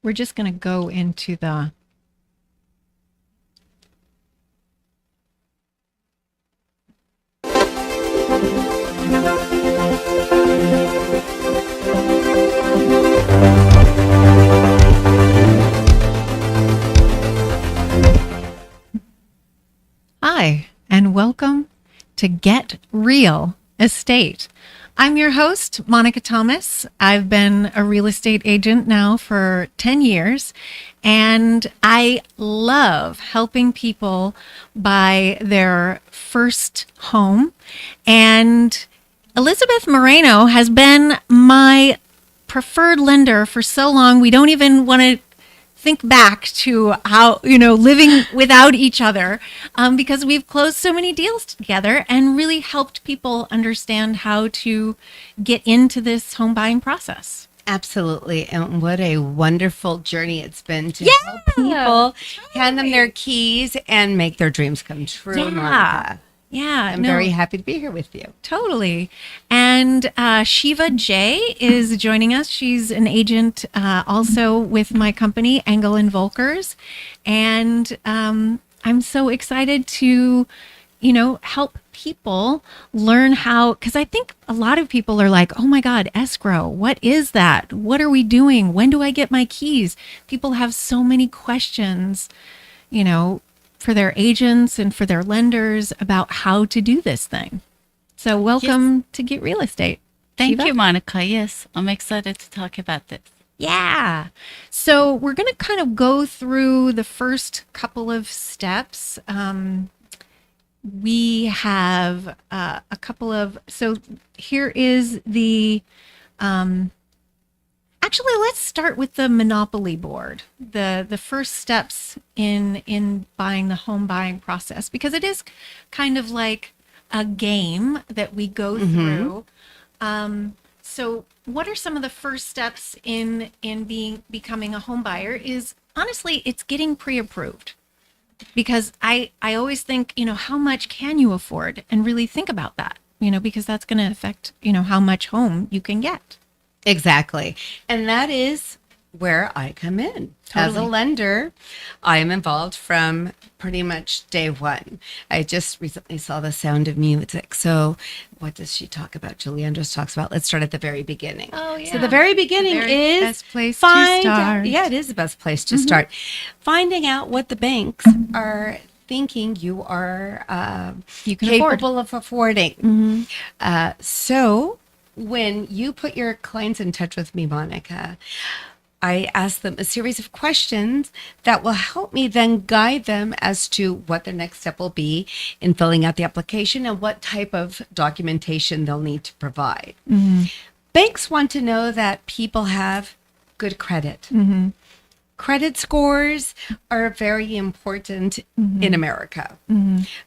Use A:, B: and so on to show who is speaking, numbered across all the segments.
A: We're just going to go into the Hi, and welcome to Get Real Estate. I'm your host, Monika Thomas. I've been a real estate agent now for 10 years, and I love helping people buy their first home. And Elizibeth Moreno has been my preferred lender for so long, we don't even want to think back to how, living without each other, because we've closed so many deals together and really helped people understand how to get into this home buying process.
B: Absolutely. And what a wonderful journey it's been to help people hand them their keys and make their dreams come true, Monika.
A: Yeah,
B: I'm very happy to be here with you.
A: Totally. And Shiva J is joining us. She's an agent also with my company, Engel and Volkers. And I'm so excited to, help people learn how, because I think a lot of people are like, oh my God, escrow, what is that? What are we doing? When do I get my keys? People have so many questions, for their agents and for their lenders about how to do this thing. So welcome to Get Real Estate.
C: Thank
A: Shiva?
C: you, Monika. Yes, I'm excited to talk about this.
A: Yeah. So we're going to kind of go through the first couple of steps. We have a couple of, so here is the, actually, let's start with the monopoly board, the first steps in buying the home buying process, because it is kind of like a game that we go through. So what are some of the first steps in becoming a home buyer? Is honestly, it's getting pre-approved, because I always think, how much can you afford, and really think about that, because that's going to affect, how much home you can get.
B: Exactly. And that is where I come in. As a lender, I am involved from pretty much day one. I just recently saw The Sound of Music. So what does she talk about? Julie Andrews talks about, let's start at the very beginning.
A: Oh, yeah.
B: So the very beginning is
A: best place to start.
B: Yeah, it is the best place to start. Finding out what the banks are thinking you are
A: You can
B: capable of affording. So when you put your clients in touch with me, Monika, I ask them a series of questions that will help me then guide them as to what their next step will be in filling out the application and what type of documentation they'll need to provide. Banks want to know that people have good credit. Credit scores are very important in America.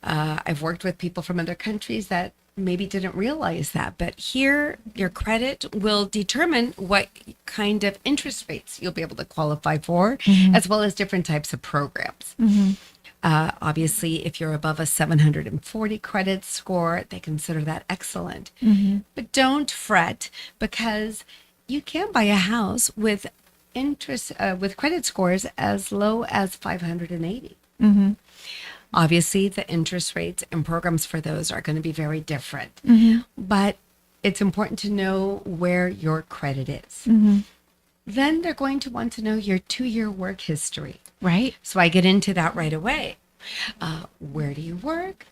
B: I've worked with people from other countries that maybe didn't realize that, but here your credit will determine what kind of interest rates you'll be able to qualify for, as well as different types of programs. Obviously, if you're above a 740 credit score, they consider that excellent. But don't fret, because you can buy a house with interest with credit scores as low as 580. Obviously, the interest rates and programs for those are going to be very different, but it's important to know where your credit is. Then they're going to want to know your 2-year work history.
A: Right.
B: So I get into that right away. Where do you work?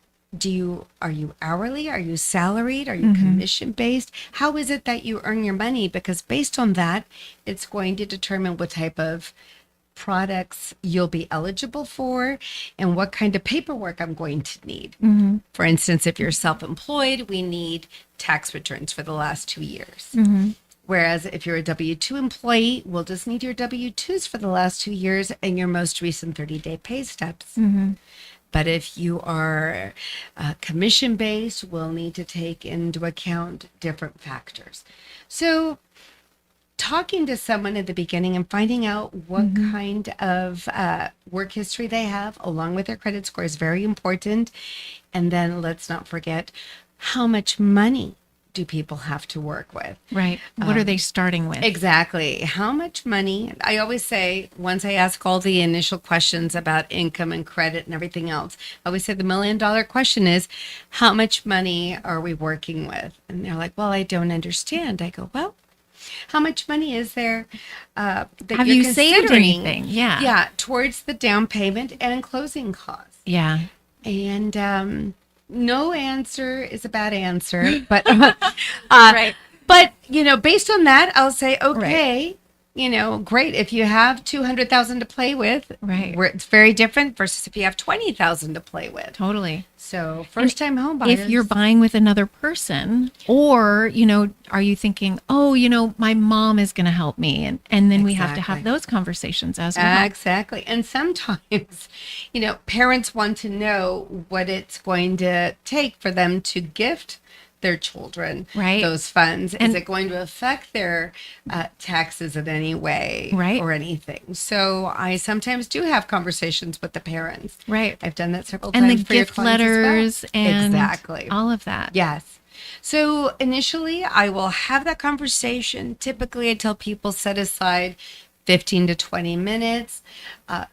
B: Are you hourly? Are you salaried? Are you commission based? How is it that you earn your money? Because based on that, it's going to determine what type of products you'll be eligible for and what kind of paperwork I'm going to need. For instance, if you're self-employed, we need tax returns for the last 2 years. Whereas if you're a W-2 employee, we'll just need your W-2s for the last 2 years and your most recent 30-day pay stubs. But if you are commission-based, we'll need to take into account different factors. So talking to someone at the beginning and finding out what kind of work history they have along with their credit score is very important. And then let's not forget how much money do people have to work with?
A: Right. What are they starting with?
B: Exactly. How much money? I always say, once I ask all the initial questions about income and credit and everything else, I always say the $1 million question is, how much money are we working with? And they're like, well, I don't understand. I go, well, how much money is there that
A: Have
B: you're
A: you saved
B: considering,
A: anything? Yeah.
B: Yeah, towards the down payment and closing costs?
A: Yeah.
B: And no answer is a bad answer, but
A: Right.
B: But based on that, I'll say, okay, great. If you have 200,000 to play with,
A: Right.
B: where it's very different versus if you have 20,000 to play with.
A: Totally.
B: So first time home buyers.
A: If you're buying with another person, or, are you thinking, oh, my mom is going to help me? And then we have to have
B: Exactly.
A: those conversations as well.
B: Exactly. And sometimes, parents want to know what it's going to take for them to gift their children
A: Right.
B: those funds.
A: And-
B: Is it going to affect their taxes in any way
A: Right.
B: or anything? So I sometimes do have conversations with the parents.
A: Right.
B: I've done that several
A: And
B: times
A: the
B: for your
A: gift
B: clients as well.
A: letters and
B: Exactly.
A: all of that.
B: Yes. So initially, I will have that conversation. Typically, I tell people set aside 15 to 20 minutes.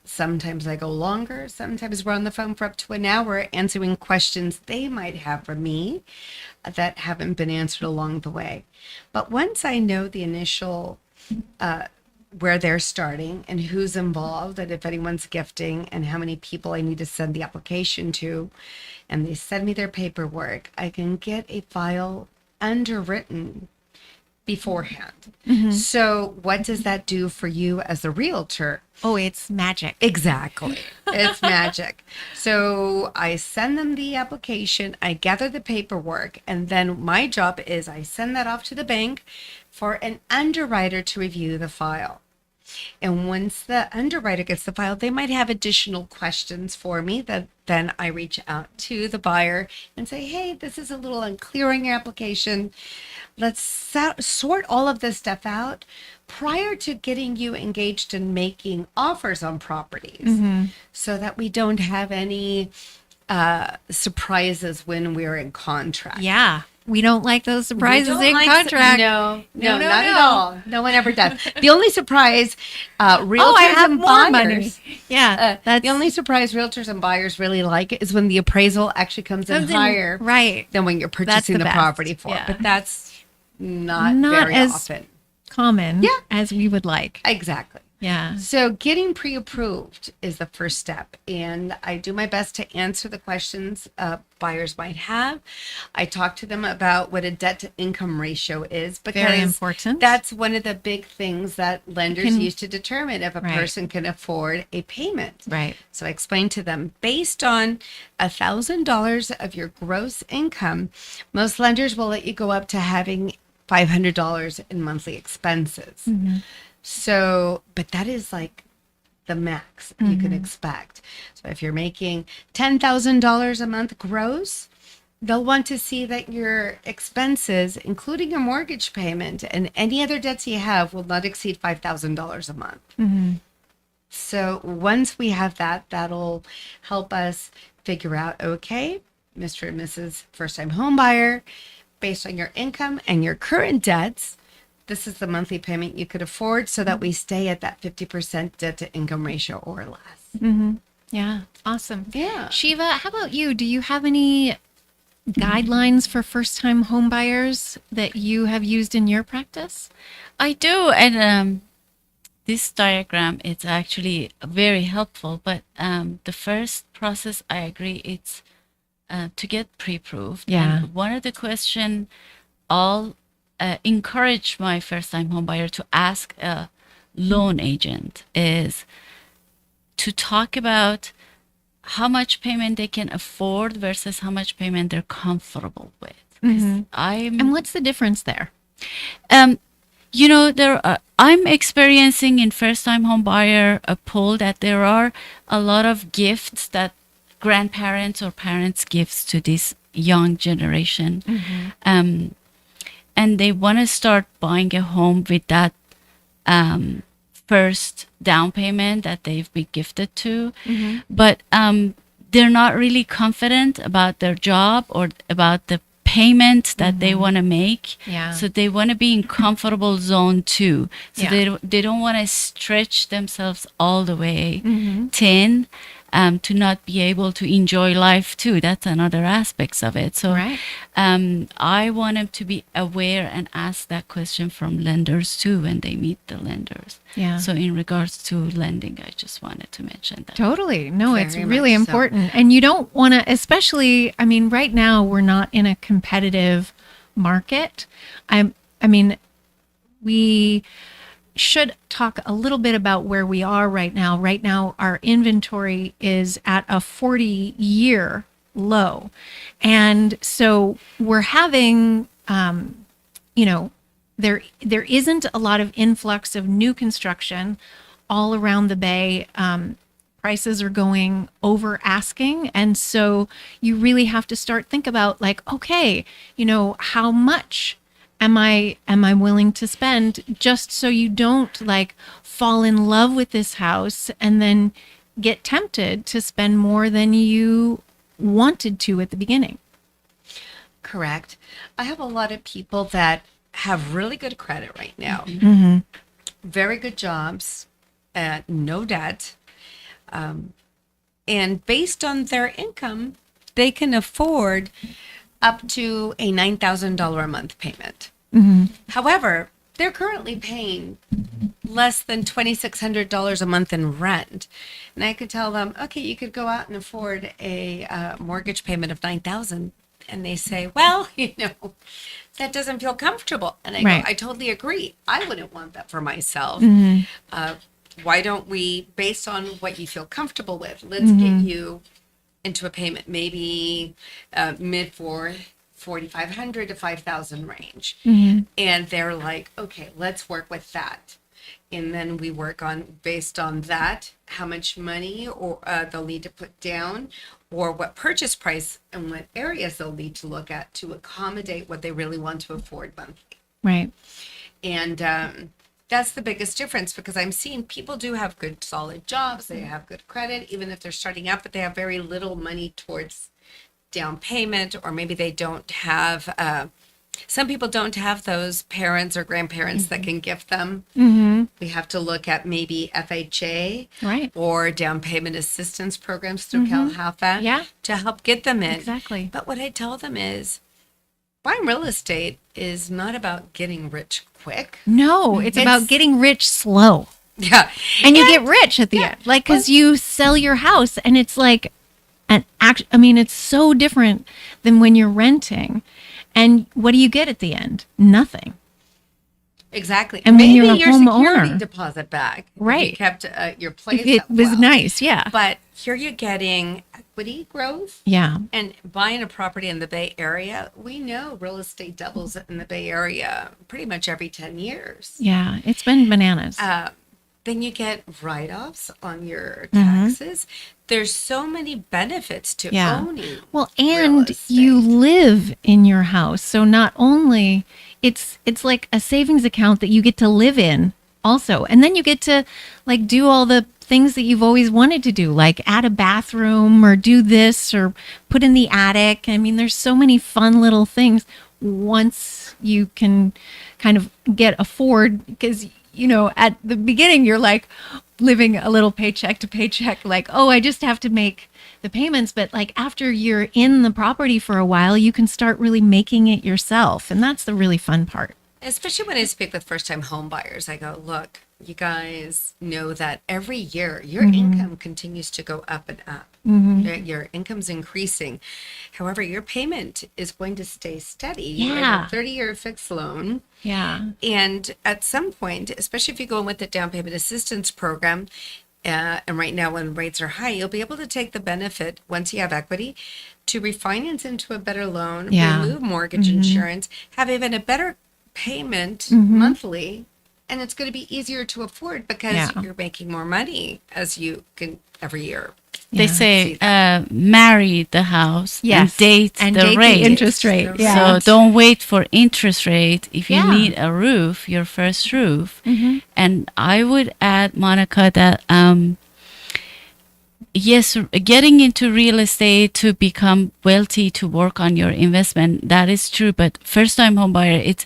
B: Sometimes I go longer. Sometimes we're on the phone for up to an hour answering questions they might have for me that haven't been answered along the way. But once I know the initial where they're starting and who's involved and if anyone's gifting and how many people I need to send the application to, and they send me their paperwork, I can get a file underwritten beforehand. So what does that do for you as a realtor?
A: Oh, it's magic.
B: Exactly. It's magic. So I send them the application, I gather the paperwork, and then my job is I send that off to the bank for an underwriter to review the file. And once the underwriter gets the file, they might have additional questions for me that then I reach out to the buyer and say, hey, this is a little unclear in your application. Let's sort all of this stuff out prior to getting you engaged in making offers on properties so that we don't have any surprises when we're in contract.
A: Yeah. We don't like those surprises
B: We don't
A: in
B: like
A: contract.
B: No,
A: No,
B: not at
A: no.
B: all. No one ever does. The only surprise realtors
A: Oh, I have
B: and
A: more
B: buyers,
A: money. Yeah. That's
B: the only surprise realtors and buyers really like is when the appraisal actually comes in higher
A: right.
B: than when you're purchasing
A: the
B: the
A: best.
B: property for.
A: Yeah.
B: But that's not very
A: as
B: often.
A: common
B: Yeah.
A: as we would like.
B: Exactly.
A: Yeah.
B: So getting pre-approved is the first step, and I do my best to answer the questions buyers might have. I talk to them about what a debt-to-income ratio is because
A: Very important.
B: that's one of the big things that lenders use to determine if a
A: Right.
B: person can afford a payment.
A: Right.
B: So I explained to them, based on $1,000 of your gross income, most lenders will let you go up to having $500 in monthly expenses. So, but that is like the max you can expect. So if you're making $10,000 a month gross, they'll want to see that your expenses, including your mortgage payment and any other debts you have, will not exceed $5,000 a month. So once we have that, that'll help us figure out, okay, Mr. and Mrs. First-time home buyer, based on your income and your current debts, this is the monthly payment you could afford so that we stay at that 50% debt to income ratio or less.
A: Yeah. Awesome.
B: Yeah.
A: Shiva, how about you? Do you have any guidelines for first-time home buyers that you have used in your practice?
C: I do, and this diagram is actually very helpful. But the first process, I agree, it's to get pre-approved.
A: Yeah.
C: And one of the question I'll encourage my first-time home buyer to ask a loan agent is to talk about how much payment they can afford versus how much payment they're comfortable with. 'Cause
A: And what's the difference there?
C: I'm experiencing in first-time home buyer a poll that there are a lot of gifts that grandparents or parents gives to this young generation, and they want to start buying a home with that first down payment that they've been gifted to, but they're not really confident about their job or about the payment that they want to make.
A: Yeah.
C: So they want to be in comfortable zone too. So
A: Yeah.
C: they don't want to stretch themselves all the way thin to not be able to enjoy life too. That's another aspects of it. So
A: Right.
C: I want them to be aware and ask that question from lenders too when they meet the lenders.
A: Yeah.
C: So in regards to lending, I just wanted to mention that.
A: Totally. No, it's
B: Very
A: really
B: much so.
A: important. And you don't want to, especially, I mean, right now we're not in a competitive market. I mean, we should talk a little bit about where we are right now. Right now, our inventory is at a 40-year low. And so we're having, there isn't a lot of influx of new construction all around the Bay. Prices are going over asking. And so you really have to think about like, okay, how much am I willing to spend, just so you don't like fall in love with this house and then get tempted to spend more than you wanted to at the beginning.
B: Correct. I have a lot of people that have really good credit right now, very good jobs, no debt. And based on their income, they can afford up to a $9,000 a month payment. However, they're currently paying less than $2,600 a month in rent. And I could tell them, okay, you could go out and afford a mortgage payment of $9,000. And they say, well, that doesn't feel comfortable. And I
A: Right.
B: go, I totally agree. I wouldn't want that for myself. Why don't we, based on what you feel comfortable with, let's get you into a payment, maybe mid $4,500 to $5,000 range. And they're like, okay, let's work with that. And then we work on, based on that, how much money or they'll need to put down, or what purchase price and what areas they'll need to look at to accommodate what they really want to afford monthly.
A: Right.
B: And that's the biggest difference, because I'm seeing people do have good, solid jobs. They have good credit, even if they're starting out, but they have very little money towards down payment, or maybe they don't have, some people don't have those parents or grandparents that can gift them. We have to look at maybe FHA
A: Right.
B: or down payment assistance programs through CalHalfa
A: Yeah.
B: to help get them in.
A: Exactly.
B: But what I tell them is, buying real estate is not about getting rich quick.
A: No, it's about getting rich slow.
B: Yeah.
A: And you get rich at the end. Like, because you sell your house and it's like it's so different than when you're renting. And what do you get at the end? Nothing.
B: Exactly.
A: And when
B: maybe
A: you're a
B: your
A: homeowner.
B: security deposit back. if
A: Right.
B: You kept your place
A: If it
B: up
A: was
B: well.
A: nice, yeah.
B: But here you're getting equity growth.
A: Yeah.
B: And buying a property in the Bay Area, we know real estate doubles in the Bay Area pretty much every 10 years.
A: Yeah. It's been bananas.
B: Then you get write-offs on your taxes. There's so many benefits to owning.
A: Well,
B: real
A: and
B: estate.
A: you live in your house. So not only it's like a savings account that you get to live in also. And then you get to like do all the things that you've always wanted to do, like add a bathroom or do this or put in the attic. I mean, there's so many fun little things once you can kind of afford, because at the beginning, you're like living a little paycheck to paycheck, like, oh, I just have to make the payments. But like after you're in the property for a while, you can start really making it yourself. And that's the really fun part.
B: Especially when I speak with first-time home buyers, I go, look, you guys know that every year your income continues to go up and up. Your income's increasing. However, your payment is going to stay steady. You have a 30-year fixed loan.
A: Yeah.
B: And at some point, especially if you go in with the down payment assistance program, and right now when rates are high, you'll be able to take the benefit once you have equity to refinance into a better loan, remove mortgage insurance, have even a better payment monthly, and it's going to be easier to afford because you're making more money as you can every year.
C: They say marry the house and date
A: and
C: the
A: date
C: rate.
A: the interest rate.
C: So don't wait for interest rate if you
A: Yeah.
C: need a roof, your first roof. And I would add, Monica, that yes, getting into real estate to become wealthy, to work on your investment, that is true. But first time home buyer, it's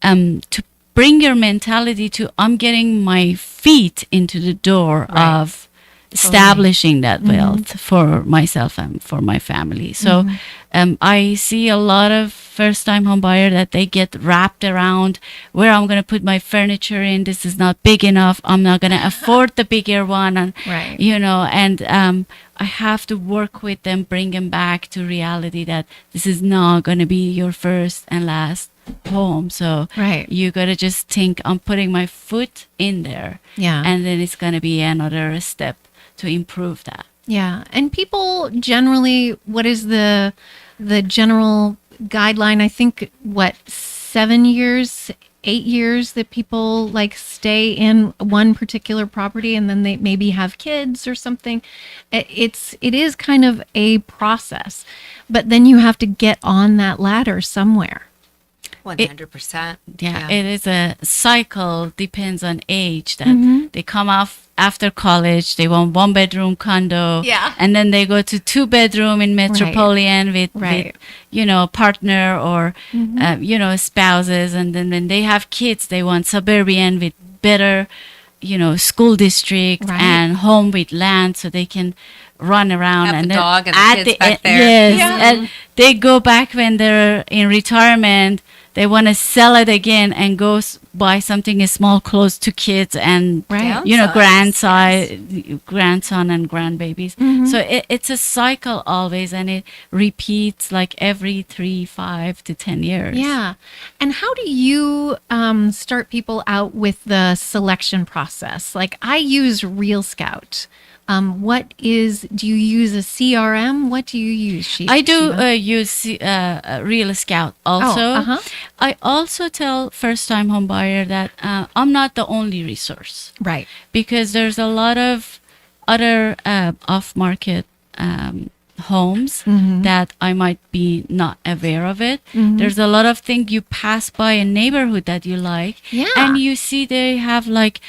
C: to bring your mentality to I'm getting my feet into the door
A: Right.
C: of establishing that wealth for myself and for my family. So I see a lot of first time home buyer that they get wrapped around where I'm going to put my furniture in. This is not big enough. I'm not going to afford the bigger one. And,
A: Right.
C: and I have to work with them, bring them back to reality that this is not going to be your first and last home. So
A: Right.
C: you got to just think I'm putting my foot in there.
A: Yeah.
C: And then it's going to be another step to improve that.
A: Yeah. And people generally, what is the general guideline? I think 7 years, 8 years that people like stay in one particular property and then they maybe have kids or something. It is kind of a process, but then you have to get on that ladder somewhere.
B: 100%.
C: Yeah, it is a cycle, depends on age that they come off after college, they want 1-bedroom condo.
A: Yeah.
C: And then they go to 2-bedroom in metropolitan with, partner or, spouses. And then when they have kids, they want suburban with better, school district
A: Right.
C: and home with land so they can run around.
B: Have
C: and
B: the
C: then
B: dog and the
C: at
B: kids back there.
C: Yes,
A: Yeah.
C: and they go back when they're in retirement. They want to sell it again and go buy something small close to kids and
A: Right.
C: grandson and grandbabies. So it's a cycle always, and it repeats like every 3, 5 to 10 years.
A: Yeah. And how do you start people out with the selection process? Like I use Real Scout. Do you use a CRM? What do you use?
C: I do
A: Shiva?
C: use Real Scout also.
A: uh-huh.
C: I also tell first time home buyer that I'm not the only resource.
A: Right.
C: Because there's a lot of other off-market homes that I might be not aware of it. There's a lot of things you pass by a neighborhood that you like,
A: Yeah.
C: and you see they have like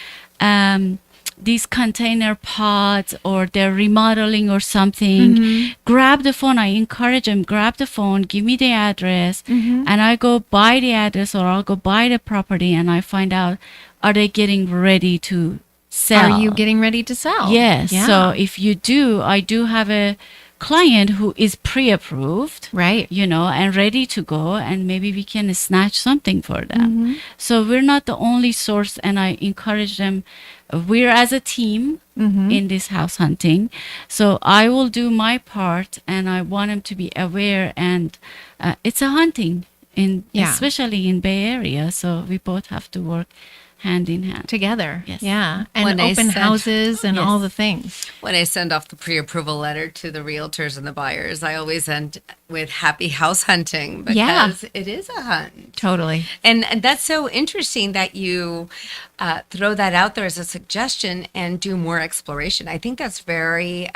C: these container pods or they're remodeling or something. Grab the phone. I encourage them, grab the phone, give me the address, and I go buy the address or I'll go buy the property and I find out, are they getting ready to sell?
A: Are you getting ready to sell?
C: Yes.
A: Yeah.
C: So if you do, I do have a client who is pre-approved,
A: Right.
C: and ready to go, and maybe we can snatch something for them. So we're not the only source, and I encourage them. We're as a team in this house hunting. So I will do my part, and I want them to be aware, and it's a hunting, especially in Bay Area. So we both have to work hand in hand.
A: Together.
C: Yes.
A: Yeah.
B: When
A: And
B: they
A: open
B: said-
A: houses and
C: Yes.
A: all the things.
B: When I send off the pre-approval letter to the realtors and the buyers, I always end with happy house hunting because
A: Yeah.
B: it is a hunt.
A: Totally.
B: And that's so interesting that you throw that out there as a suggestion and do more exploration. I think that's very,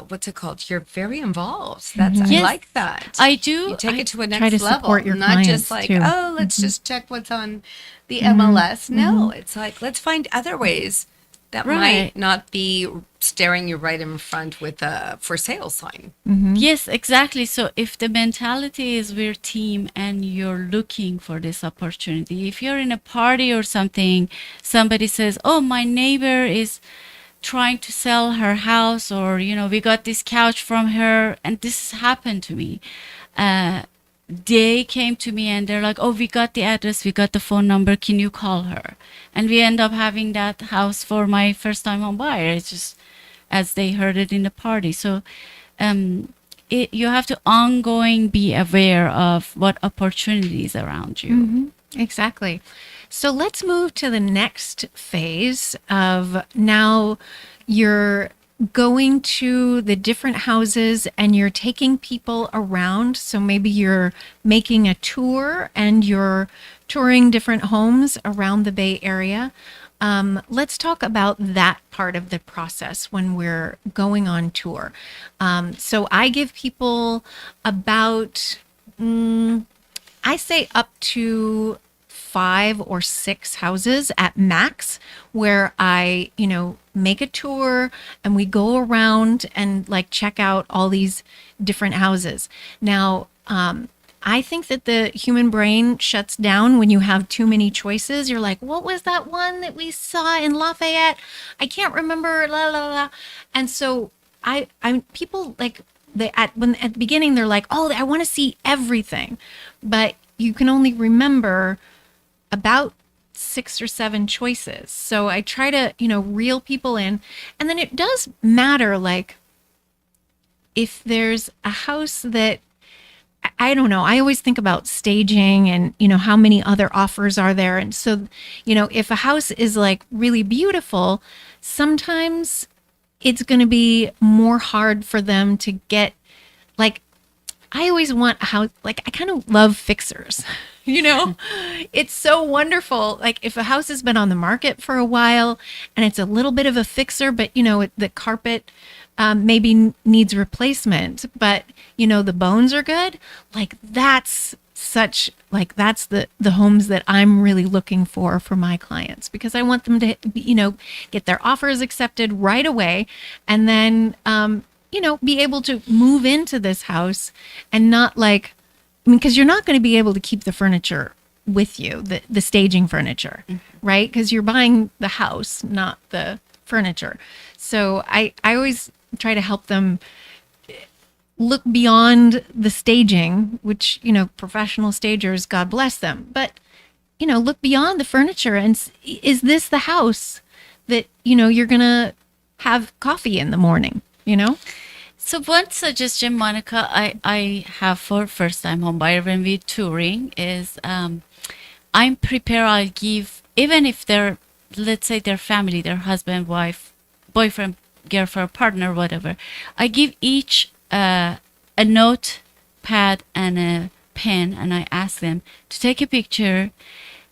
B: what's it called? You're very involved. I
C: Yes.
B: like that.
C: I do.
B: You take
C: I
B: it to a
A: try
B: next
A: to
B: level,
A: support your
B: not
A: clients,
B: just like,
A: too.
B: oh, let's just check what's on the MLS. No, it's like, let's find other ways that
C: Right.
B: might not be staring you right in front with a for sale sign.
C: Yes, exactly. So if the mentality is we're team and you're looking for this opportunity, if you're in a party or something, somebody says, oh, my neighbor is trying to sell her house, or, we got this couch from her, and this has happened to me. They came to me and they're like, oh, we got the address, we got the phone number, can you call her? And we end up having that house for my first time home buyer. It's just as they heard it in the party. So you have to ongoing be aware of what opportunities around you.
A: Exactly. So let's move to the next phase of now you're going to the different houses and you're taking people around. So maybe you're making a tour and you're touring different homes around the Bay Area. Let's talk about that part of the process when we're going on tour. So I give people about, I say up to 5 or 6 houses at max where I, make a tour and we go around and like check out all these different houses. Now, I think that the human brain shuts down when you have too many choices. You're like, what was that one that we saw in Lafayette? I can't remember, la la la. And so I'm people like at the beginning they're like, oh, I want to see everything, but you can only remember about 6 or 7 choices. So I try to reel people in, and then it does matter, like if there's a house that I don't know. I always think about staging and, how many other offers are there. And so, if a house is like really beautiful, sometimes it's going to be more hard for them to get, like, I always want a house, like, I kind of love fixers, It's so wonderful. Like, if a house has been on the market for a while and it's a little bit of a fixer, but, the carpet maybe needs replacement, but the bones are good. Like that's the homes that I'm really looking for my clients, because I want them to, get their offers accepted right away. And then, be able to move into this house and not because you're not going to be able to keep the furniture with you, the staging furniture, right? Because you're buying the house, not the furniture. So I always try to help them look beyond the staging, which, professional stagers, God bless them, but, look beyond the furniture and is this the house that, you're going to have coffee in the morning,
C: So one suggestion, Monica, I have for first-time home buyer when we're touring is I'm prepared. I'll give, even if they're, let's say their family, their husband, wife, boyfriend, girlfriend, partner, whatever, I give each a notepad and a pen, and I ask them to take a picture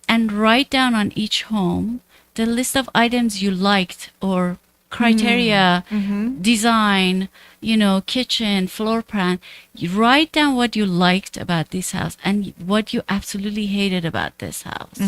C: and write down on each home the list of items you liked or criteria, design, kitchen, floor plan. You write down what you liked about this house and what you absolutely hated about this house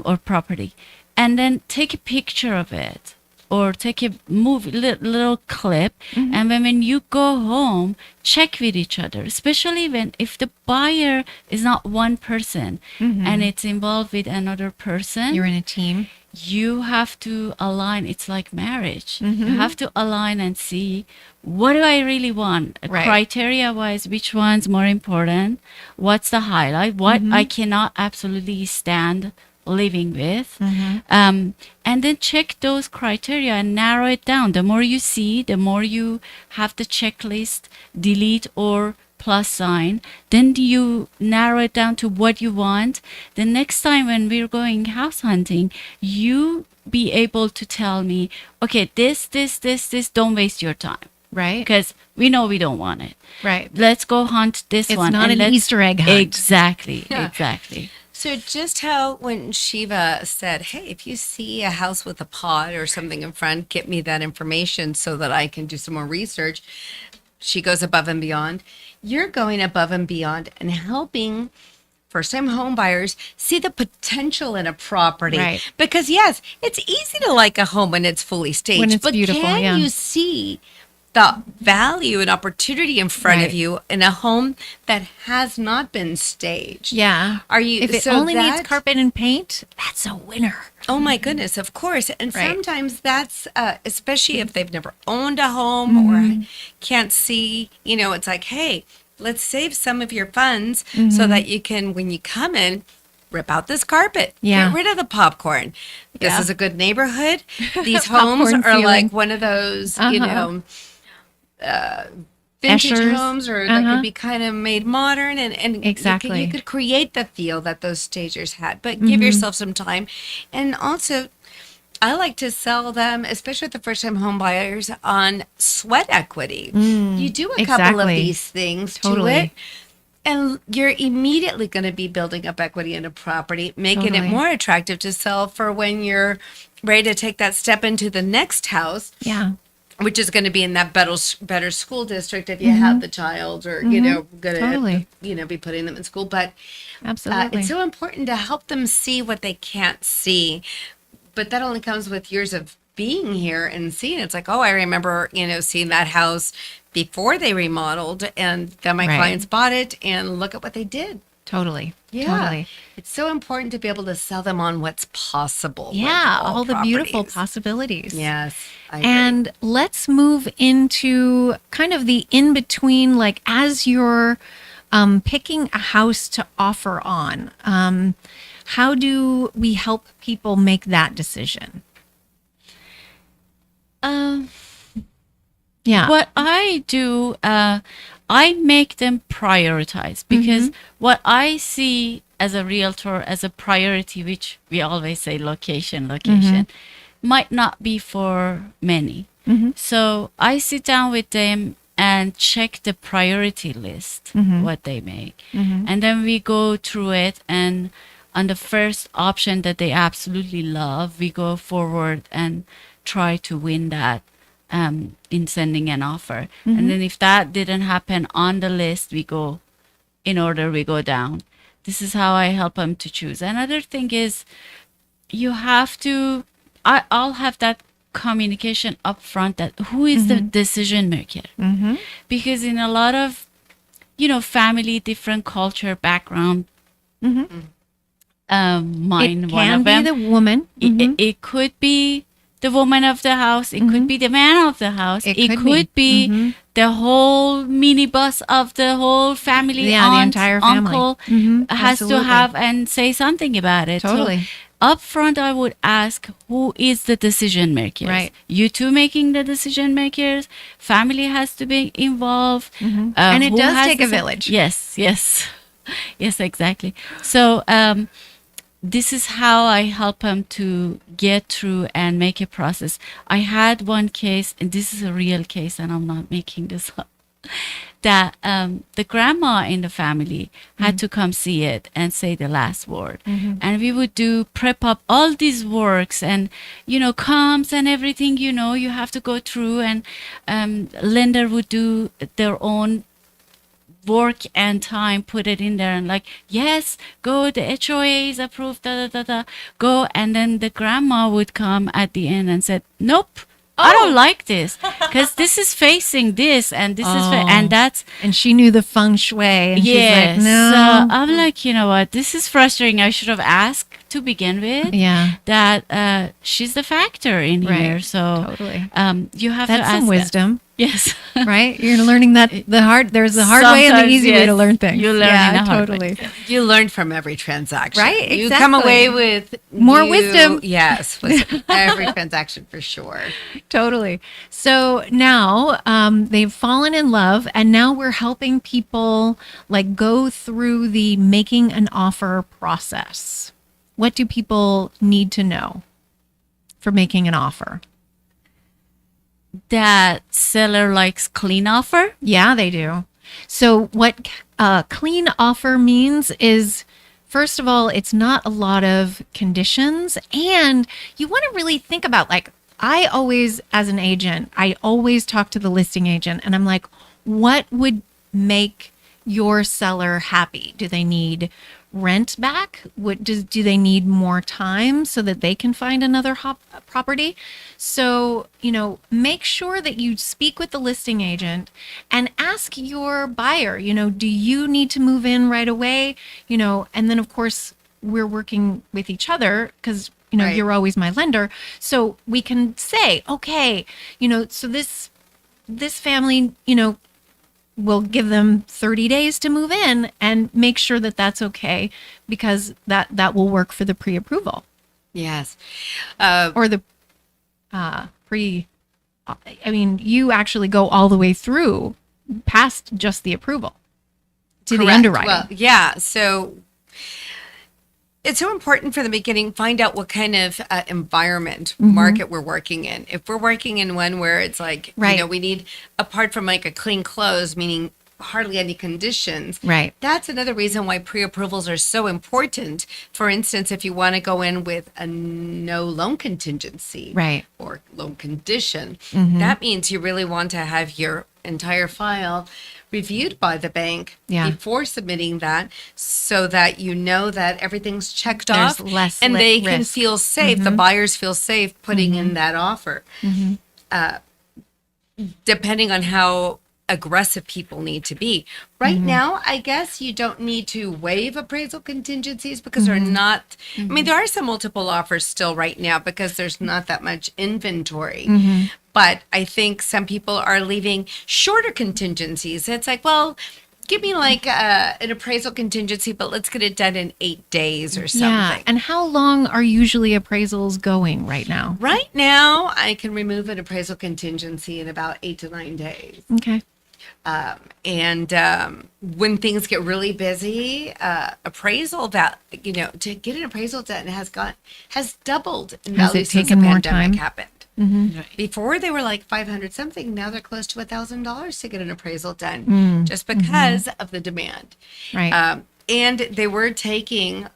C: or property. And then take a picture of it or take a little clip. And when you go home, check with each other, especially if the buyer is not one person and it's involved with another person.
A: You're in a team.
C: You have to align. It's like marriage. You have to align and see, what do I really want?
A: Right.
C: Criteria wise, which one's more important? What's the highlight? What I cannot absolutely stand living with. And then check those criteria and narrow it down. The more you see, the more you have the checklist, delete or plus sign, then you narrow it down to what you want. The next time when we're going house hunting, you be able to tell me, okay, this, don't waste your time.
A: Right.
C: Because we know we don't want it.
A: Right.
C: Let's go hunt this
A: It's
C: one.
A: not an Easter egg hunt.
C: Exactly.
B: Yeah.
C: Exactly.
B: So just how when Shiva said, hey, if you see a house with a pod or something in front, get me that information so that I can do some more research. She goes above and beyond. You're going above and beyond and helping first-time home buyers see the potential in a property.
A: Right.
B: Because yes, it's easy to like a home when it's fully staged.
A: When it's
B: but
A: beautiful,
B: can
A: yeah.
B: you see the value and opportunity in front
A: Right.
B: of you in a home that has not been staged?
A: Yeah.
B: Are you?
A: If it
B: so
A: only needs
B: that-
A: carpet and paint, that's a winner.
B: Oh my goodness, of course. And
A: Right.
B: sometimes that's, especially if they've never owned a home or can't see, it's like, hey, let's save some of your funds so that you can, when you come in, rip out this carpet.
A: Yeah.
B: Get rid of the popcorn. This
A: Yeah.
B: is a good neighborhood. These homes
A: Popcorn
B: are
A: feeling.
B: like one of those, vintage
A: Eschers.
B: homes or that could be kind of made modern and
A: Exactly.
B: you could create the feel that those stagers had, but give yourself some time. And also I like to sell them, especially with the first time home buyers, on sweat equity. You do a couple of
A: exactly.
B: these things
A: Totally.
B: to it and you're immediately going to be building up equity in a property, making
A: Totally.
B: it more attractive to sell for when you're ready to take that step into the next house.
A: Yeah.
B: which is going to be in that better school district if you have the child, or going
A: Totally.
B: to be putting them in school. But
A: Absolutely.
B: it's so important to help them see what they can't see. But that only comes with years of being here and seeing. It's like, oh, I remember seeing that house before they remodeled, and then my
A: Right.
B: clients bought it, and look at what they did.
A: Totally.
B: Yeah.
A: Totally.
B: It's so important to be able to sell them on what's possible. with
A: Yeah. All the beautiful
B: properties.
A: possibilities.
B: Yes. I agree.
A: And let's move into kind of the in between, like as you're picking a house to offer on. How do we help people make that decision?
C: Um,
A: Yeah.
C: What I do, I make them prioritize, because what I see as a realtor as a priority, which we always say location, might not be for many. So I sit down with them and check the priority list, what they make. And then we go through it, and on the first option that they absolutely love, we go forward and try to win that in sending an offer. And then if that didn't happen on the list, we go down. This is how I help them to choose. Another thing is, you have to, I'll have that communication up front, that who is the decision maker. Because in a lot of, family, different culture, background, mine,
A: It
C: one
A: can
C: of
A: be
C: them.
A: the woman.
C: It could be the woman of the house. It could be the man of the house.
A: It
C: It
A: could
C: could
A: be.
C: be the whole minibus of the whole family.
A: Yeah, the
C: aunt,
A: entire family.
C: uncle has
A: Absolutely.
C: to have and say something about it.
A: Totally.
C: So up front, I would ask, who is the decision makers?
A: Right.
C: You two making the decision makers. Family has to be involved.
A: And it
C: who
A: does
C: has
A: take
C: to
A: a
C: say-
A: village.
C: Yes, yes. Yes, exactly. So this is how I help them to get through and make a process. I had one case, and this is a real case, and I'm not making this up, that the grandma in the family had to come see it and say the last word. And we would do prep up all these works, and, comps and everything, you have to go through, and lender would do their own work and time, put it in there, and like, yes, go, the HOA is approved, go. And then the grandma would come at the end and said, nope, I don't like this, because this is facing this, and this is and that's
A: And she knew the feng shui. And
C: yes.
A: she's like, no.
C: So I'm like, you know what, this is frustrating. I should have asked to begin with.
A: Yeah.
C: That she's the factor in
A: Right.
C: here. So
A: Totally.
C: you have
A: That's
C: to ask
A: some
C: that.
A: wisdom,
C: Yes.
A: right? You're learning that there's the hard way and the
C: Sometimes,
A: easy way to
C: yes,
A: learn things.
C: you learn
A: yeah,
C: in a hard way.
A: totally.
B: You learn from every transaction.
A: Right,
B: You come
A: exactly.
B: away with
A: More wisdom.
B: Yes, with every transaction for sure.
A: Totally. So now they've fallen in love, and now we're helping people like go through the making an offer process. What do people need to know for making an offer?
C: That seller likes clean offer.
A: Yeah, they do. So what clean offer means is, first of all, it's not a lot of conditions, and you want to really think about, like, I always, as an agent, I always talk to the listing agent, and I'm like, what would make your seller happy? Do they need rent back? Do they need more time so that they can find another property? So, make sure that you speak with the listing agent and ask your buyer, do you need to move in right away? And then of course we're working with each other, because
B: Right.
A: you're always my lender. So we can say, okay, so this family, we'll give them 30 days to move in, and make sure that that's okay, because that will work for the pre-approval
B: Yes.
A: or the you actually go all the way through past just the approval to the
B: Correct.
A: underwriting.
B: Well, yeah. So it's so important for the beginning, find out what kind of environment, market we're working in. If we're working in one where it's like,
A: Right.
B: we need, apart from like a clean clothes, meaning hardly any conditions.
A: Right.
B: That's another reason why pre-approvals are so important. For instance, if you want to go in with a no loan contingency,
A: Right.
B: or loan condition, that means you really want to have your entire file reviewed by the bank
A: Yeah.
B: before submitting that, so that you know that everything's checked
A: There's
B: off,
A: less
B: and they can
A: risk.
B: feel safe. The buyers feel safe putting in that offer. Depending on how aggressive people need to be. Right now, I guess you don't need to waive appraisal contingencies because they're not, I mean, there are some multiple offers still right now because there's not that much inventory. But I think some people are leaving shorter contingencies. It's like, well, give me like an appraisal contingency, but let's get it done in 8 days or something.
A: Yeah. And how long are usually appraisals going right now?
B: Right now, I can remove an appraisal contingency in about 8 to 9 days.
A: Okay.
B: And when things get really busy, appraisal that, you know, to get an appraisal done has doubled in
A: Has
B: value
A: it
B: since the
A: taken more
B: pandemic
A: time?
B: happened.
C: Right.
B: Before they were like 500 something, now they're close to $1,000 to get an appraisal done, just because of the demand.
A: Right.
B: And they were taking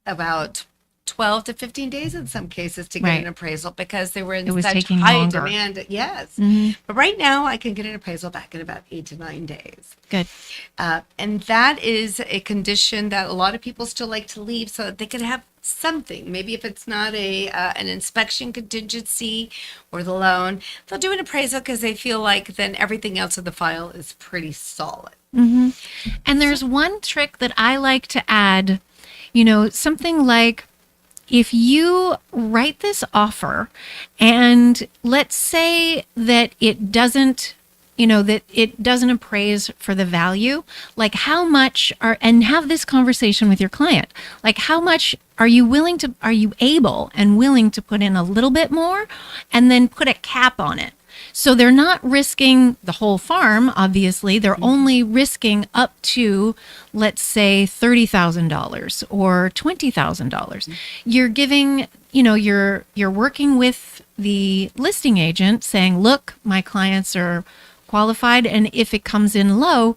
B: about 12 to 15 days in some cases to get
A: Right.
B: an appraisal because they were in
A: It was
B: such
A: taking
B: high
A: longer.
B: demand. Yes. But right now I can get an appraisal back in about 8 to 9 days.
A: Good.
B: And that is a condition that a lot of people still like to leave so that they can have something. Maybe if it's not an inspection contingency or the loan, they'll do an appraisal because they feel like then everything else in the file is pretty solid.
A: And there's one trick that I like to add, you know, something like if you write this offer and let's say that it doesn't, you know, that it doesn't appraise for the value, like how much and have this conversation with your client, like how much are you able and willing to put in a little bit more and then put a cap on it? So they're not risking the whole farm, obviously. They're only risking up to, let's say, $30,000 or $20,000. You're giving, you know, you're working with the listing agent saying, look, my clients are qualified, and if it comes in low,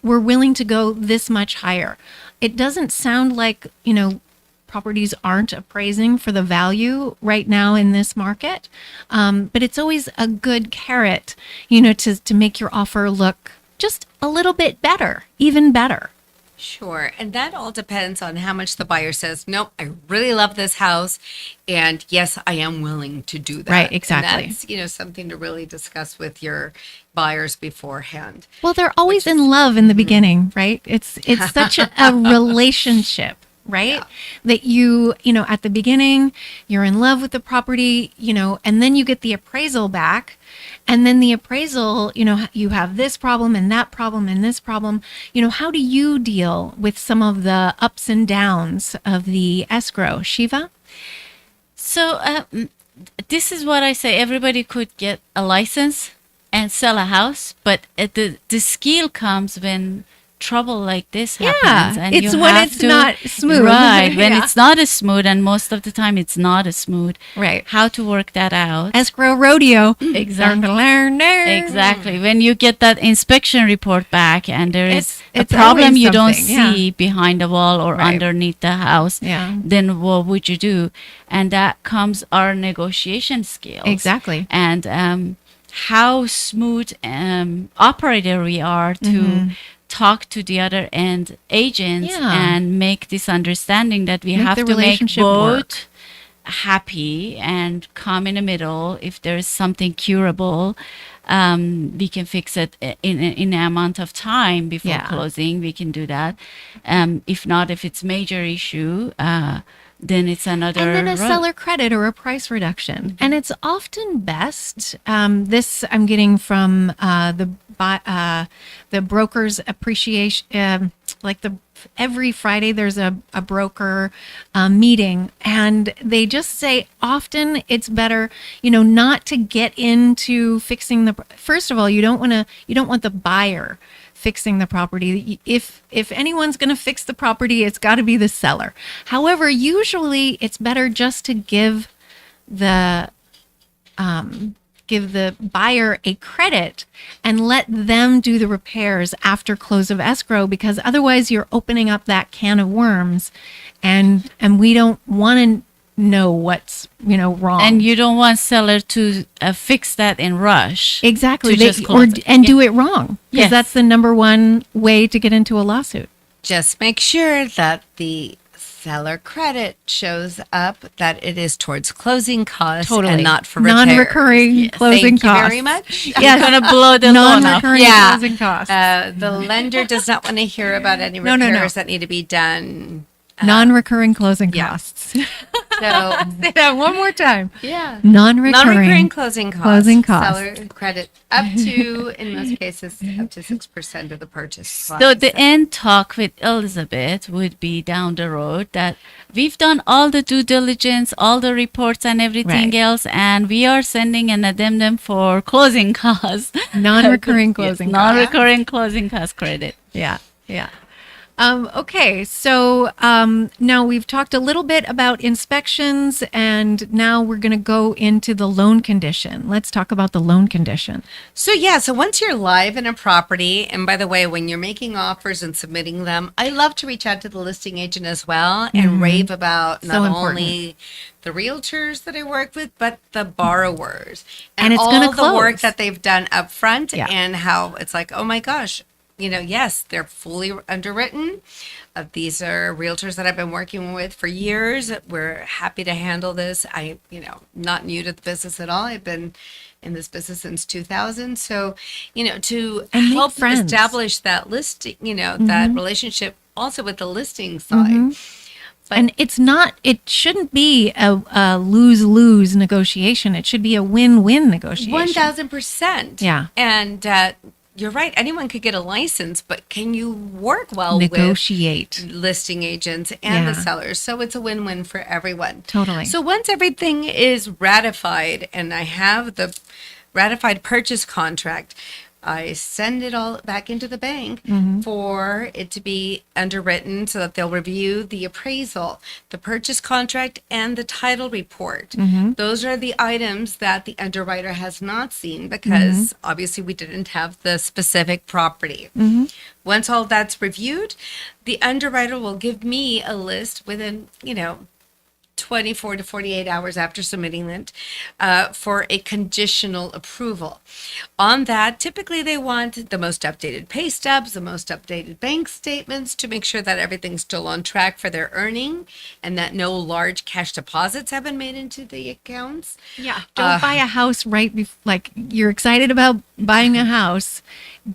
A: we're willing to go this much higher. It doesn't sound like, you know, properties aren't appraising for the value right now in this market. But it's always a good carrot, you know, to make your offer look just a little bit better, even better.
B: Sure. And that all depends on how much the buyer says, nope, I really love this house. And yes, I am willing to do that.
A: Right, exactly.
B: And that's, you know, something to really discuss with your buyers beforehand.
A: Well, they're always in love in the beginning, right? It's such a relationship. Right?
B: Yeah.
A: That you know, at the beginning, you're in love with the property, you know, and then you get the appraisal back. And then the appraisal, you know, you have this problem and that problem and this problem. You know, how do you deal with some of the ups and downs of the escrow? Shiva?
C: So this is what I say. Everybody could get a license and sell a house, but the skill comes when trouble like this happens, and
A: it's
C: you
A: when
C: have
A: it's
C: to,
A: not smooth.
C: right? When
A: Yeah.
C: it's not as smooth, and most of the time it's not as smooth.
A: Right.
C: How to work that out?
A: Escrow rodeo.
C: Exactly. Exactly. When you get that inspection report back, and there is
A: It's
C: a problem
A: always
C: you don't
A: something, yeah.
C: see behind the wall or
A: Right.
C: underneath the house,
A: Yeah.
C: then what would you do? And that comes our negotiation skills.
A: Exactly.
C: And how smooth operator we are to talk to the other end agents
A: Yeah.
C: and make this understanding that we
A: Make
C: have
A: the
C: to make
A: relationship
C: both
A: work.
C: happy and come in the middle. If there's something curable, we can fix it in an amount of time before
A: Yeah.
C: closing. We can do that. If not, if it's major issue, then it's another
A: And then a
C: road.
A: seller credit or a price reduction. And it's often best, this I'm getting from the broker's appreciation, like every Friday there's a broker meeting, and they just say often it's better, you know, not to get into fixing first of all, you don't want the buyer fixing the property. If anyone's going to fix the property, it's got to be the seller. However, usually it's better just to give the give the buyer a credit and let them do the repairs after close of escrow, because otherwise you're opening up that can of worms, and we don't want to know what's wrong.
C: And you don't want seller to fix that in rush.
A: Exactly.
C: To just close it.
A: Do it wrong, because that's the number one way to get into a lawsuit.
B: Just make sure that the seller credit shows up, that it is towards closing costs and not for repairs.
A: Non-recurring closing
B: Thank
A: costs.
B: you very much.
A: Yes.
C: Going to blow the loan up.
A: Non-recurring
B: Yeah.
A: closing costs.
B: The lender does not want to hear about any
A: No.
B: repairs that need to be done.
A: Non-recurring closing
B: yeah.
A: costs.
B: So,
A: Say that one more time.
B: yeah.
A: Non-recurring
B: closing costs.
A: closing costs.
B: Seller credit up to, in most cases, up to 6% of the purchase price.
C: So the end talk with Elizabeth would be down the road that we've done all the due diligence, all the reports and everything
A: Right.
C: else, and we are sending an addendum for closing costs.
A: Non-recurring closing
C: Yes,
A: costs.
C: non-recurring closing cost credit.
A: Yeah. Okay, so now we've talked a little bit about inspections, and now we're going to go into the loan condition. Let's talk about the loan condition.
B: So once you're live in a property, and by the way, when you're making offers and submitting them, I love to reach out to the listing agent as well and rave about not only the realtors that I work with, but the borrowers
A: And it's
B: all
A: gonna
B: the work
A: close.
B: that they've done up front,
A: Yeah.
B: and how it's like, oh my gosh, yes, they're fully underwritten. These are realtors that I've been working with for years. We're happy to handle this. Not new to the business at all. I've been in this business since 2000. So, to
A: And make
B: help
A: friends.
B: establish that listing, that relationship also with the listing side. But
A: And it shouldn't be a lose-lose negotiation. It should be a win-win negotiation.
B: 1000%.
A: Yeah.
B: And you're right. Anyone could get a license, but can you work well
A: Negotiate.
B: with listing agents and the
A: Yeah.
B: sellers? So it's a win-win for everyone.
A: Totally.
B: So once everything is ratified and I have the ratified purchase contract, I send it all back into the bank for it to be underwritten so that they'll review the appraisal, the purchase contract, and the title report. Those are the items that the underwriter has not seen because obviously we didn't have the specific property. Once all that's reviewed, the underwriter will give me a list within, 24 to 48 hours after submitting it for a conditional approval. On that, typically they want the most updated pay stubs, the most updated bank statements to make sure that everything's still on track for their earning and that no large cash deposits have been made into the accounts.
A: Yeah. Don't buy a house like you're excited about buying a house.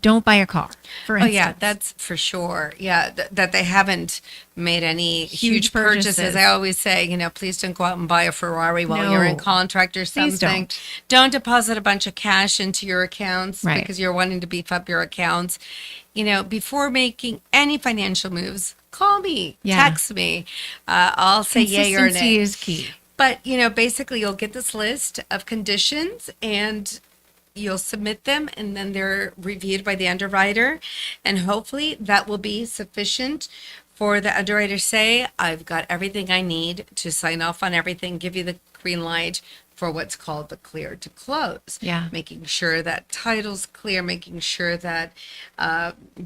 A: Don't buy a car, for
B: Oh
A: instance.
B: yeah, that's for sure. Yeah, that they haven't made any huge
A: purchases.
B: purchases. I always say, please don't go out and buy a Ferrari while
A: No.
B: you're in contract or
A: Please
B: something. Don't deposit a bunch of cash into your accounts
A: Right.
B: because you're wanting to beef up your accounts. Before making any financial moves, call me,
A: Yeah.
B: text me. I'll say yay or
A: Consistency
B: nay.
A: is key.
B: But, basically you'll get this list of conditions and you'll submit them and then they're reviewed by the underwriter. And hopefully that will be sufficient for the underwriter to say, I've got everything I need to sign off on everything, give you the green light for what's called the clear to close.
A: Yeah.
B: Making sure that title's clear, making sure that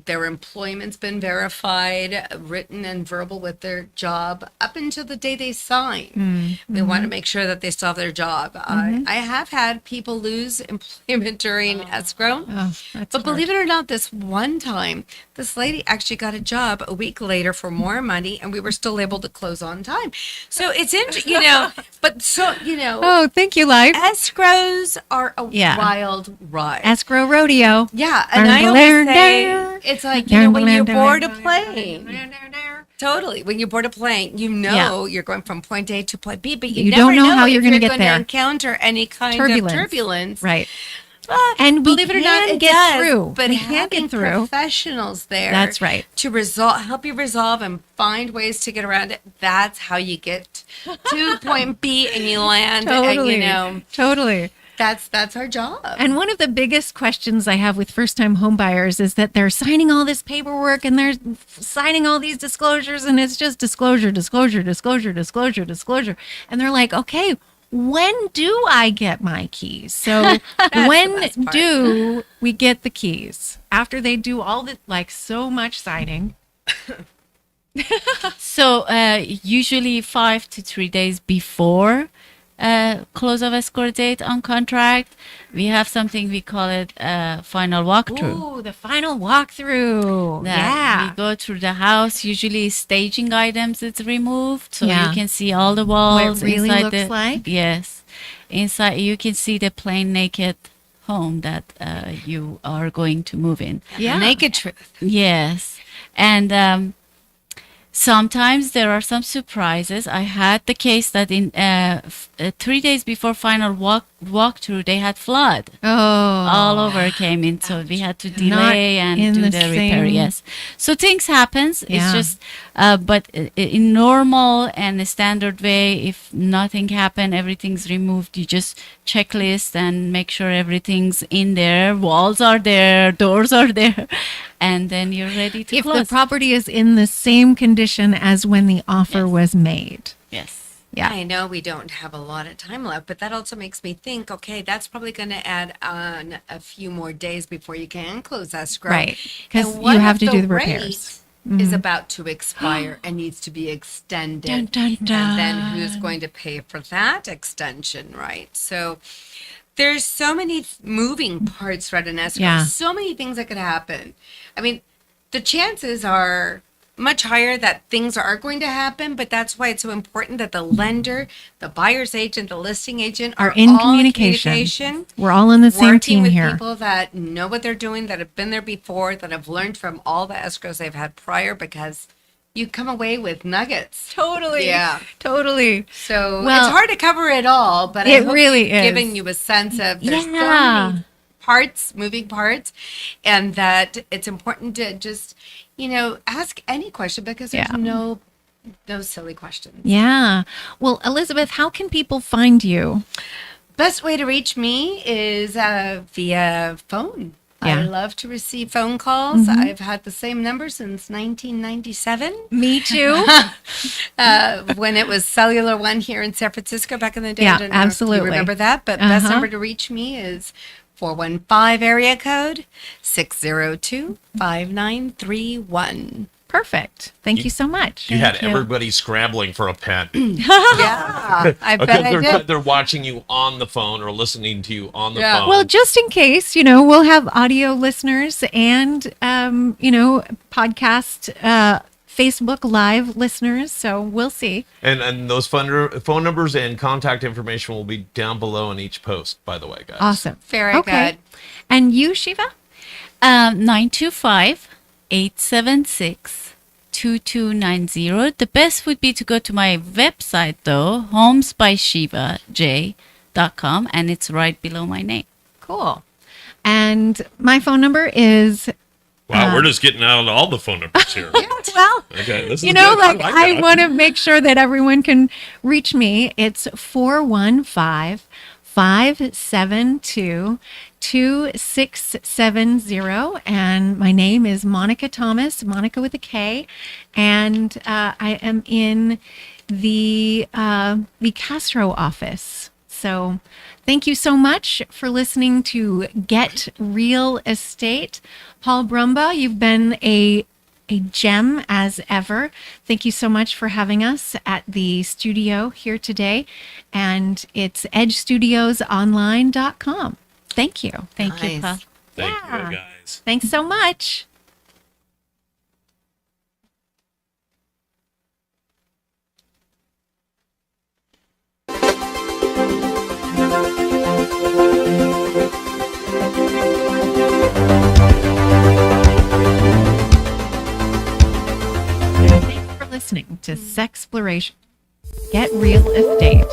B: their employment's been verified, written and verbal with their job up until the day they sign. We want to make sure that they still have their job. I have had people lose employment during escrow.
A: Oh, that's
B: But believe it or not, this one time, this lady actually got a job a week later for more money, and we were still able to close on time. So it's interesting,
A: Oh, thank you, life.
B: escrows are a
A: Yeah.
B: wild ride.
A: Escrow rodeo.
B: Yeah, and I always say it's like when you're bored of playing. Totally, when you're bored of playing, you're going from point A to point B, but you never
A: don't know how
B: if
A: you're going to get there.
B: encounter any kind
A: Turbulence.
B: of turbulence.
A: Right.
B: And
A: we
B: believe it or not,
A: can
B: it
A: get
B: does,
A: through.
B: But
A: We can
B: having
A: get through.
B: professionals there,
A: That's right.
B: to help you resolve and find ways to get around it. That's how you get to point B and you land.
A: Totally. Totally.
B: That's our job.
A: And one of the biggest questions I have with first-time homebuyers is that they're signing all this paperwork and they're signing all these disclosures, and it's just disclosure, disclosure, disclosure, disclosure, disclosure. And they're like, okay, when do I get my keys? So when
B: best part.
A: do we get the keys? After they do all the, like, so much siding.
C: So usually 5 to 3 days before close of escort date on contract, we have something we call it final walkthrough.
A: Ooh, the final walkthrough.
C: That
A: Yeah.
C: we go through the house. Usually staging items is removed, so
A: Yeah.
C: you can see all the walls
A: really
C: inside
A: looks
C: the
A: like?
C: yes. Inside you can see the plain naked home that you are going to move in.
A: Yeah.
B: The naked truth.
C: Yes. And sometimes there are some surprises. I had the case that in 3 days before final walkthrough, they had flood.
A: Oh.
C: All over came in, so we had to delay and
A: in
C: do
A: the
C: the repair.
A: same-
C: Yes, so things happens.
A: Yeah.
C: It's just, but in normal and a standard way, if nothing happened, everything's removed. You just checklist and make sure everything's in there. Walls are there, doors are there, and then you're ready to
A: If
C: close.
A: the property is in the same condition as when the offer
C: Yes.
A: was made.
C: Yes.
A: Yeah.
B: I know we don't have a lot of time left, but that also makes me think, okay, that's probably going to add on a few more days before you can close escrow.
A: Right, 'cause
B: And
A: you
B: one
A: have
B: of
A: to do the
B: rate
A: repairs. Mm-hmm.
B: Is about to expire and needs to be extended.
A: Dun, dun,
B: And then who's
A: dun.
B: going to pay for that extension, right? So there's so many moving parts right in escrow.
A: Yeah.
B: So many things that could happen. I mean, the chances are much higher that things are going to happen, but that's why it's so important that the lender, the buyer's agent, the listing agent
A: Are in
B: all
A: communication. We're all in the same
B: working
A: team
B: with
A: here.
B: people that know what they're doing, that have been there before, that have learned from all the escrows they've had prior, because you come away with nuggets.
A: Totally.
B: Yeah.
A: Totally.
B: So
A: Well,
B: it's hard to cover it all, but I
A: it
B: hope
A: really
B: we've
A: is.
B: given you a sense of there's so
A: Yeah.
B: many parts, moving parts, and that it's important to just, ask any question, because there's
A: Yeah.
B: no silly questions.
A: Yeah. Well, Elizabeth, how can people find you?
B: Best way to reach me is via phone.
A: Yeah.
B: I love to receive phone calls. I've had the same number since 1997.
A: Me too.
B: When it was cellular one here in San Francisco back in the day.
A: Yeah,
B: I don't know if
A: absolutely.
B: you remember that, but best
A: Uh-huh.
B: number to reach me is 415 area code 602-5931.
A: Perfect. Thank you so much.
D: You had
C: Thank you.
D: everybody scrambling for a pen.
B: Yeah, I bet I
D: Because
B: did.
D: they're watching you on the phone or listening to you on the
B: Yeah.
D: phone.
A: Well, just in case, we'll have audio listeners and, podcast, Facebook Live listeners. So we'll see.
D: and those phone numbers and contact information will be down below in each post, by the way, guys.
A: Awesome.
B: Very good.
A: And you, Shiva?
C: 925-876-2290. The best would be to go to my website, though, homesbyshivaj.com, and it's right below my name.
A: Cool. And my phone number is,
D: Wow, we're just getting out all the phone numbers here.
A: well,
D: Okay, this is
A: you know,
D: good.
A: like
D: like
A: I
D: that.
A: want to make sure that everyone can reach me. It's 415-572-2670. And my name is Monika Thomas, Monika with a K. And I am in the Castro office. So thank you so much for listening to Get Real Estate. Paul Brumbaugh, you've been a gem as ever. Thank you so much for having us at the studio here today. And it's edgestudiosonline.com. Thank you.
C: Thank you,
B: Nice.
C: Paul.
D: Thank
A: Yeah.
D: you, guys.
A: Thanks so much. Thanks for listening to Sexploration. Get Real Estate.